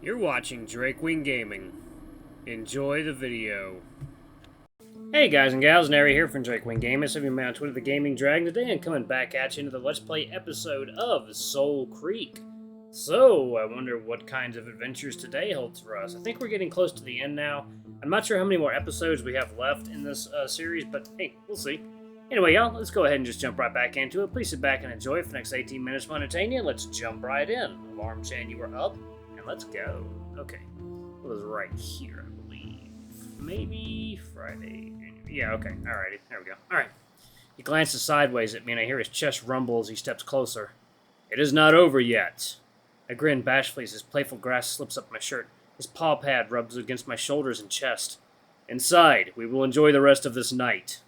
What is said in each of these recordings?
You're watching Drakewing Gaming. Enjoy the video. Hey guys and gals, Nary here from Drakewing Gaming. Some of you on Twitter, the Gaming Dragon today, and coming back at you into the Let's Play episode of Soulcreek. So, I wonder what kinds of adventures today holds for us. I think we're getting close to the end now. I'm not sure how many more episodes we have left in this series, but hey, we'll see. Anyway, y'all, let's go ahead and just jump right back into it. Please sit back and enjoy it for the next 18 minutes to entertain you. Let's jump right in. Alarm chain, you are up, and let's go. Okay, it was right here, I believe. Maybe Friday. Yeah, okay, alrighty, there we go. Alright. He glances sideways at me, and I hear his chest rumble as he steps closer. It is not over yet. I grin bashfully as his playful grasp slips up my shirt. His paw pad rubs against my shoulders and chest. Inside, we will enjoy the rest of this night.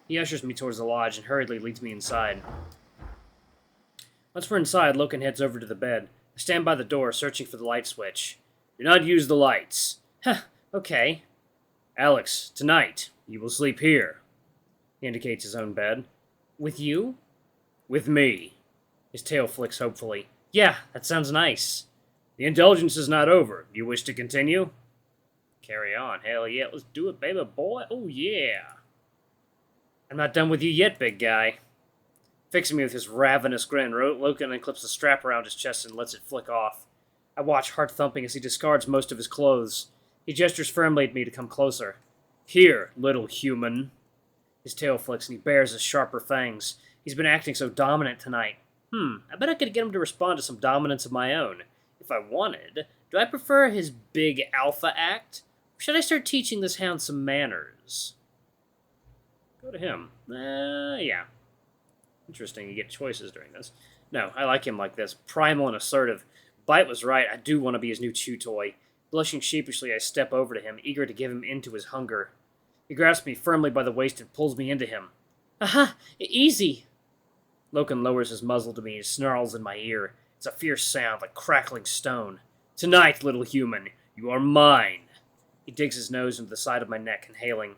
He ushers me towards the lodge and hurriedly leads me inside. Once we're inside, Loken heads over to the bed. I stand by the door, searching for the light switch. Do not use the lights. Huh, okay. Alex, tonight, you will sleep here. He indicates his own bed. With you? With me. His tail flicks hopefully. Yeah, that sounds nice. The indulgence is not over. You wish to continue? Carry on. Hell yeah, let's do it, baby boy. Oh yeah. I'm not done with you yet, big guy. Fixing me with his ravenous grin, Loken unclips the strap around his chest and lets it flick off. I watch, heart thumping, as he discards most of his clothes. He gestures firmly at me to come closer. Here, little human. His tail flicks and he bares his sharper fangs. He's been acting so dominant tonight. I bet I could get him to respond to some dominance of my own. If I wanted. Do I prefer his big alpha act? Or should I start teaching this hound some manners? Go to him. Yeah. Interesting, you get choices during this. No, I like him like this. Primal and assertive. Bite was right, I do want to be his new chew toy. Blushing sheepishly, I step over to him, eager to give him in to his hunger. He grasps me firmly by the waist and pulls me into him. Aha! Easy! Loken lowers his muzzle to me and snarls in my ear. It's a fierce sound, like crackling stone. Tonight, little human, you are mine. He digs his nose into the side of my neck, inhaling.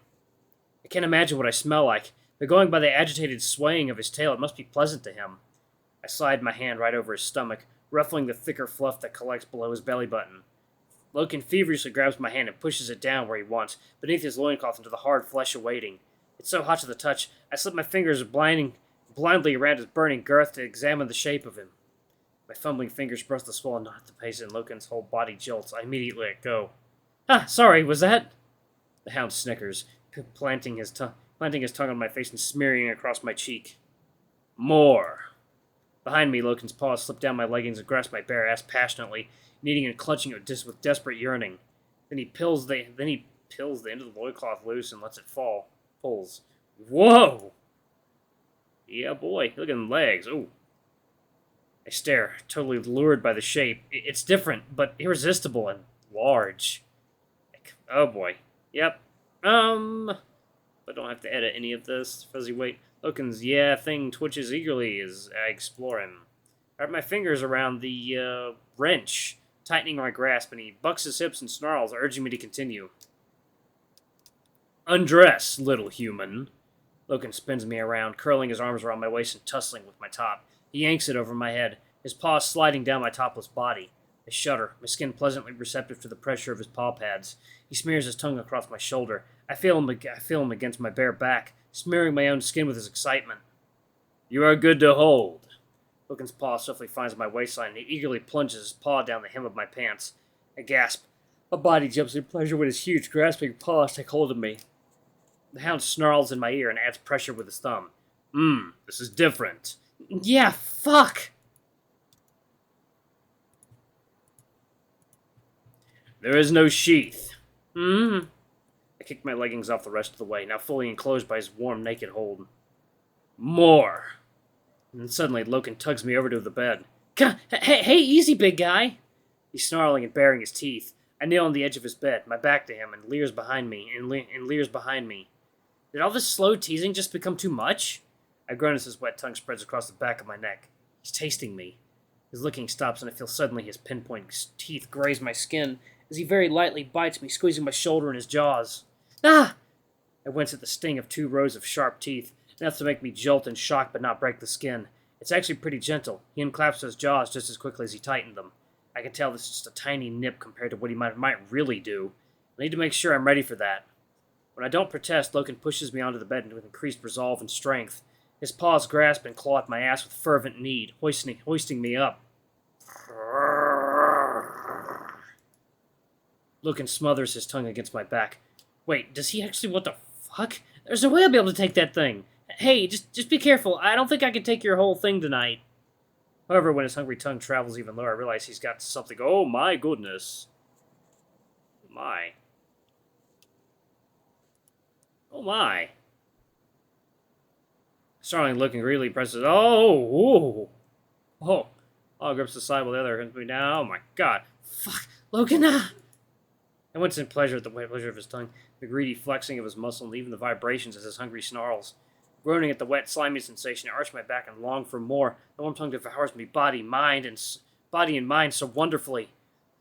I can't imagine what I smell like, but going by the agitated swaying of his tail, it must be pleasant to him. I slide my hand right over his stomach, ruffling the thicker fluff that collects below his belly button. Loken feverishly grabs my hand and pushes it down where he wants, beneath his loincloth into the hard flesh awaiting. It's so hot to the touch, I slip my fingers blindly around his burning girth to examine the shape of him. My fumbling fingers brush the swollen knot at the base, and Loken's whole body jolts. I immediately let go. Sorry, was that? The hound snickers, planting his tongue on my face and smearing it across my cheek. More. Behind me, Loken's paws slip down my leggings and grasp my bare ass passionately, kneading and clutching it with desperate yearning. Then he pulls the end of the loincloth loose and lets it fall. Pulls. Whoa! Yeah, boy. Look at them legs. Ooh. I stare, totally lured by the shape. It's different, but irresistible and large. Oh, boy. Yep. I don't have to edit any of this. Fuzzy weight. Loken's thing twitches eagerly as I explore him. I wrap my fingers around the wrench, tightening my grasp, and he bucks his hips and snarls, urging me to continue. Undress, little human. Loken spins me around, curling his arms around my waist and tussling with my top. He yanks it over my head, his paws sliding down my topless body. I shudder, my skin pleasantly receptive to the pressure of his paw pads. He smears his tongue across my shoulder. I feel him against my bare back, smearing my own skin with his excitement. You are good to hold. Loken's paw swiftly finds my waistline, and he eagerly plunges his paw down the hem of my pants. I gasp. My body jumps in pleasure when his huge, grasping paws take hold of me. The hound snarls in my ear and adds pressure with his thumb. This is different. Yeah, fuck! There is no sheath. I kick my leggings off the rest of the way, now fully enclosed by his warm, naked hold. More! And then suddenly, Loken tugs me over to the bed. Hey, easy, big guy! He's snarling and baring his teeth. I kneel on the edge of his bed, my back to him, and leers behind me. Did all this slow teasing just become too much? I groan as his wet tongue spreads across the back of my neck. He's tasting me. His licking stops, and I feel suddenly his pinpoint teeth graze my skin as he very lightly bites me, squeezing my shoulder in his jaws. Ah! I wince at the sting of 2 rows of sharp teeth, enough to make me jolt in shock but not break the skin. It's actually pretty gentle. He unclaps his jaws just as quickly as he tightened them. I can tell this is just a tiny nip compared to what he might really do. I need to make sure I'm ready for that. When I don't protest, Loken pushes me onto the bed with increased resolve and strength. His paws grasp and claw at my ass with fervent need, hoisting me up. Loken smothers his tongue against my back. Wait, does he actually... What the fuck? There's no way I'll be able to take that thing. Hey, just be careful. I don't think I can take your whole thing tonight. However, when his hungry tongue travels even lower, I realize he's got something. Oh my goodness. My. Oh my. Starling looking really presses. Oh, oh, oh, grips the side while the other hands me down. Oh my god. Fuck. Loken, ah! I went in pleasure at the pleasure of his tongue, the greedy flexing of his muscle, and even the vibrations as his hungry snarls. Groaning at the wet, slimy sensation, I arched my back and longed for more. The warm tongue devours me, body and mind, so wonderfully.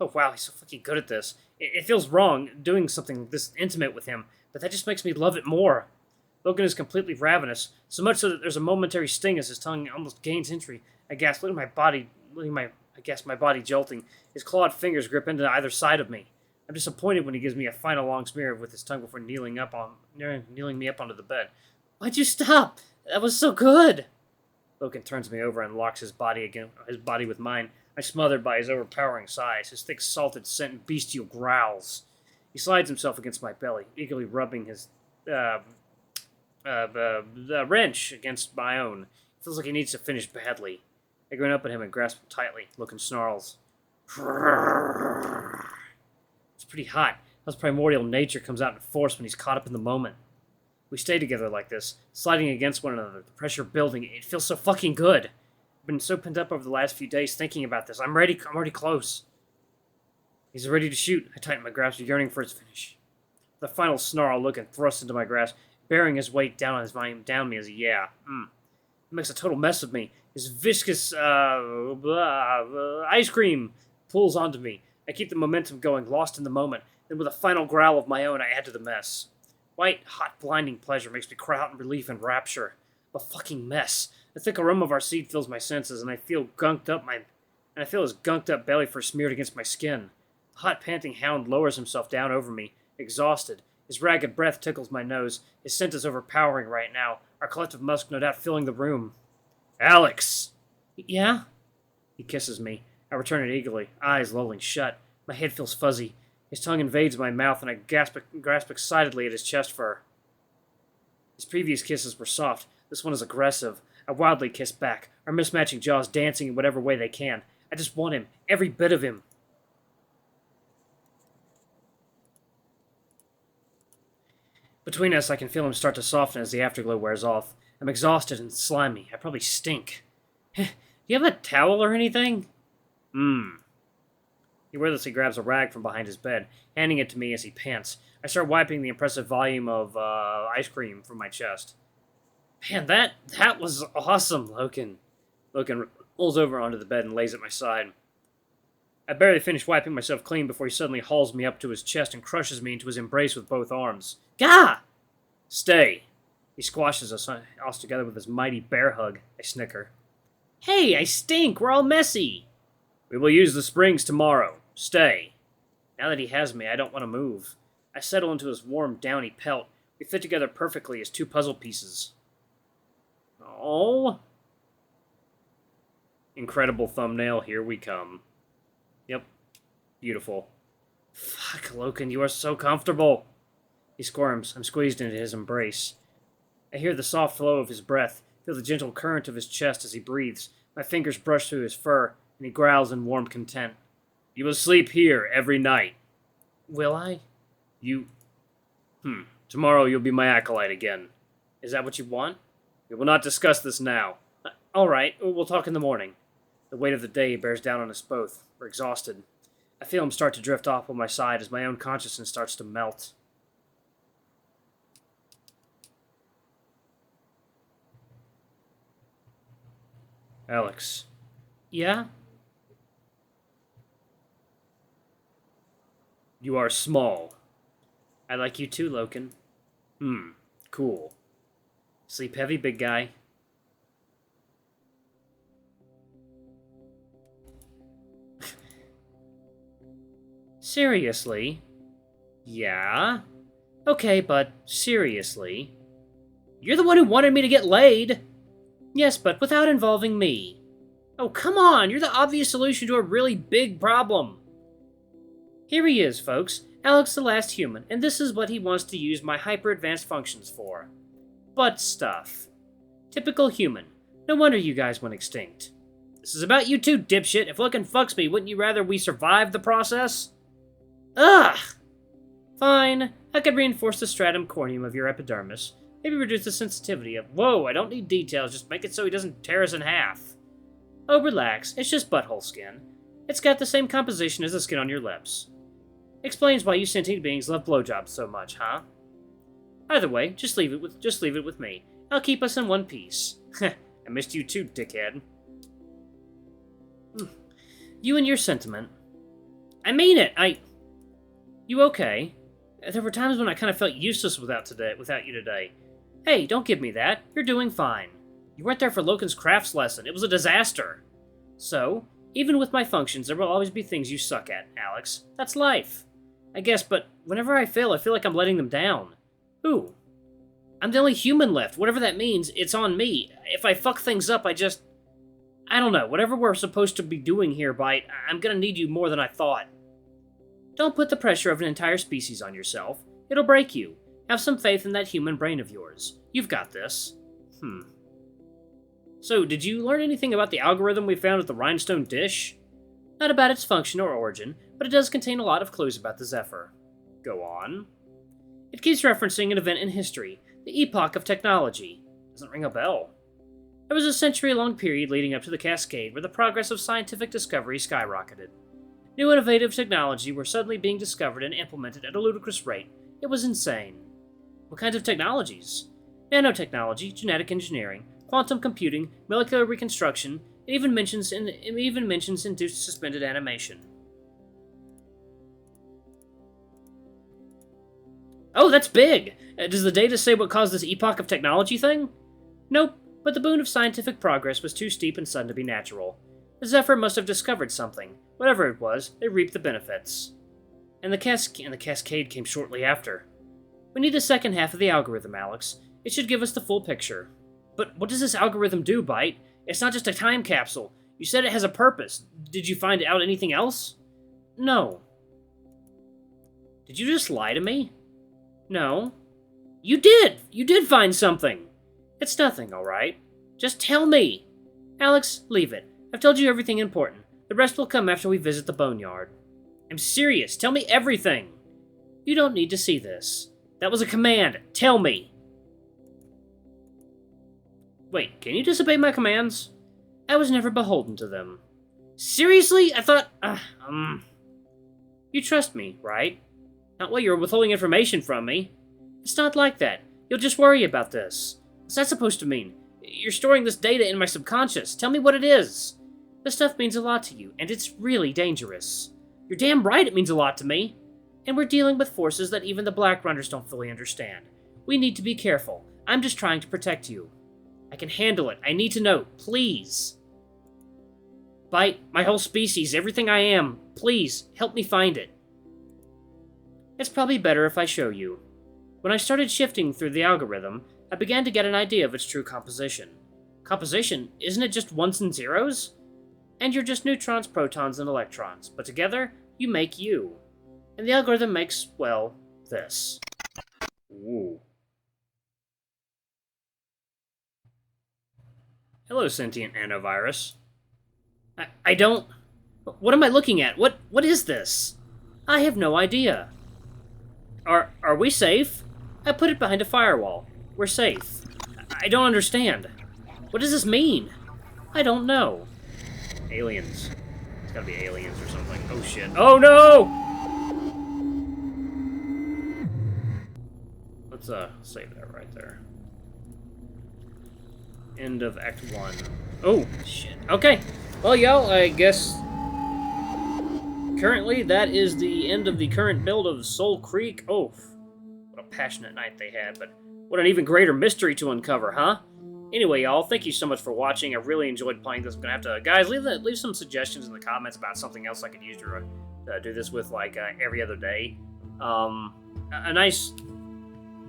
Oh wow, he's so fucking good at this. It feels wrong doing something this intimate with him, but that just makes me love it more. Loken is completely ravenous, so much so that there's a momentary sting as his tongue almost gains entry. I gasp, letting my body jolting. His clawed fingers grip into either side of me. I'm disappointed when he gives me a final long smear with his tongue before kneeling me up onto the bed. Why'd you stop? That was so good. Loken turns me over and locks his body with mine. I'm smothered by his overpowering size, his thick, salted scent, and bestial growls. He slides himself against my belly, eagerly rubbing his wrench against my own. It feels like he needs to finish badly. I grin up at him and grasp him tightly. Loken snarls. It's pretty hot. His primordial nature comes out in force when he's caught up in the moment. We stay together like this, sliding against one another, the pressure building. It feels so fucking good. I've been so pent up over the last few days thinking about this. I'm ready. I'm already close. He's ready to shoot. I tighten my grasp, yearning for its finish. The final snarl, Loken thrusts into my grasp, bearing his weight down me as he It makes a total mess of me. His viscous ice cream pulls onto me. I keep the momentum going, lost in the moment. Then with a final growl of my own, I add to the mess. White, hot, blinding pleasure makes me cry out in relief and rapture. A fucking mess. The thick aroma of our seed fills my senses, and I feel his gunked up belly first smeared against my skin. The hot, panting hound lowers himself down over me, exhausted. His ragged breath tickles my nose. His scent is overpowering right now, our collective musk no doubt filling the room. Alex! Yeah? He kisses me. I return it eagerly, eyes lolling shut. My head feels fuzzy. His tongue invades my mouth, and I grasp excitedly at his chest fur. His previous kisses were soft. This one is aggressive. I wildly kiss back, our mismatching jaws dancing in whatever way they can. I just want him, every bit of him. Between us, I can feel him start to soften as the afterglow wears off. I'm exhausted and slimy. I probably stink. Do you have a towel or anything? He wordlessly grabs a rag from behind his bed, handing it to me as he pants. I start wiping the impressive volume of ice cream from my chest. Man, that was awesome, Loken. Loken rolls over onto the bed and lays at my side. I barely finish wiping myself clean before he suddenly hauls me up to his chest and crushes me into his embrace with both arms. Gah! Stay. He squashes us together with his mighty bear hug. I snicker. Hey, I stink! We're all messy! We will use the springs tomorrow. Stay. Now that he has me, I don't want to move. I settle into his warm, downy pelt. We fit together perfectly as two puzzle pieces. Oh. Incredible thumbnail, here we come. Yep. Beautiful. Fuck, Loken, you are so comfortable. He squirms. I'm squeezed into his embrace. I hear the soft flow of his breath, feel the gentle current of his chest as he breathes. My fingers brush through his fur, and he growls in warm content. You will sleep here every night. Will I? Tomorrow you'll be my acolyte again. Is that what you want? We will not discuss this now. All right, we'll talk in the morning. The weight of the day bears down on us both. We're exhausted. I feel him start to drift off on my side as my own consciousness starts to melt. Alex. Yeah? You are small. I like you too, Loken. Cool. Sleep heavy, big guy. Seriously? Yeah? Okay, but seriously? You're the one who wanted me to get laid! Yes, but without involving me. Oh, come on! You're the obvious solution to a really big problem! Here he is, folks. Alex the last human, and this is what he wants to use my hyper-advanced functions for. Butt stuff. Typical human. No wonder you guys went extinct. This is about you too, dipshit. If Loken fucks me, wouldn't you rather we survive the process? Ugh! Fine. I could reinforce the stratum corneum of your epidermis. Maybe reduce the sensitivity of... Whoa, I don't need details. Just make it so he doesn't tear us in half. Oh, relax. It's just butthole skin. It's got the same composition as the skin on your lips. Explains why you sentient beings love blowjobs so much, huh? Either way, just leave it with me. I'll keep us in one piece. I missed you too, dickhead. You and your sentiment. I mean it. You okay? There were times when I kind of felt useless without you today. Hey, don't give me that. You're doing fine. You weren't there for Loken's crafts lesson. It was a disaster. So, even with my functions, there will always be things you suck at, Alex. That's life. I guess, but whenever I fail, I feel like I'm letting them down. Who? I'm the only human left. Whatever that means, it's on me. If I fuck things up, I don't know. Whatever we're supposed to be doing here, Bite, I'm gonna need you more than I thought. Don't put the pressure of an entire species on yourself. It'll break you. Have some faith in that human brain of yours. You've got this. So, did you learn anything about the algorithm we found at the rhinestone dish? Not about its function or origin, but it does contain a lot of clues about the Zephyr. Go on. It keeps referencing an event in history, the epoch of technology. Doesn't ring a bell. There was a century-long period leading up to the Cascade where the progress of scientific discovery skyrocketed. New innovative technology were suddenly being discovered and implemented at a ludicrous rate. It was insane. What kinds of technologies? Nanotechnology, genetic engineering, quantum computing, molecular reconstruction. It even mentions induced suspended animation. Oh, that's big! Does the data say what caused this epoch of technology thing? Nope, but the boon of scientific progress was too steep and sudden to be natural. The Zephyr must have discovered something. Whatever it was, they reaped the benefits. And the Cascade came shortly after. We need the second half of the algorithm, Alex. It should give us the full picture. But what does this algorithm do, Bite? It's not just a time capsule. You said it has a purpose. Did you find out anything else? No. Did you just lie to me? No. You did! You did find something! It's nothing, alright. Just tell me! Alex, leave it. I've told you everything important. The rest will come after we visit the boneyard. I'm serious. Tell me everything! You don't need to see this. That was a command. Tell me! Wait, can you disobey my commands? I was never beholden to them. Seriously? I thought... You trust me, right? Not while you're withholding information from me. It's not like that. You'll just worry about this. What's that supposed to mean? You're storing this data in my subconscious. Tell me what it is. This stuff means a lot to you, and it's really dangerous. You're damn right it means a lot to me. And we're dealing with forces that even the Black Runners don't fully understand. We need to be careful. I'm just trying to protect you. I can handle it. I need to know. Please. Bite, my whole species, everything I am. Please, help me find it. It's probably better if I show you. When I started shifting through the algorithm, I began to get an idea of its true composition. Composition? Isn't it just ones and zeros? And you're just neutrons, protons, and electrons. But together, you make you. And the algorithm makes, well, this. Ooh. Hello, sentient nanovirus. I don't... What am I looking at? What is this? I have no idea. Are we safe? I put it behind a firewall. We're safe. I don't understand. What does this mean? I don't know. Aliens. It's gotta be aliens or something. Oh shit. Oh no! Let's save that right there. End of Act 1. Oh, shit. Okay. Well, y'all, I guess... Currently, that is the end of the current build of Soulcreek. Oh, what a passionate night they had, but what an even greater mystery to uncover, huh? Anyway, y'all, thank you so much for watching. I really enjoyed playing this. I'm gonna have to... Guys, leave some suggestions in the comments about something else I could use to do this with, like, every other day. A nice,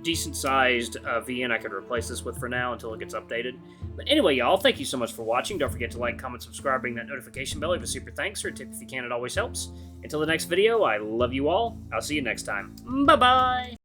decent-sized VN I could replace this with for now until it gets updated. But anyway, y'all, thank you so much for watching. Don't forget to like, comment, subscribe, ring that notification bell. Leave a super thanks or a tip if you can. It always helps. Until the next video, I love you all. I'll see you next time. Bye-bye!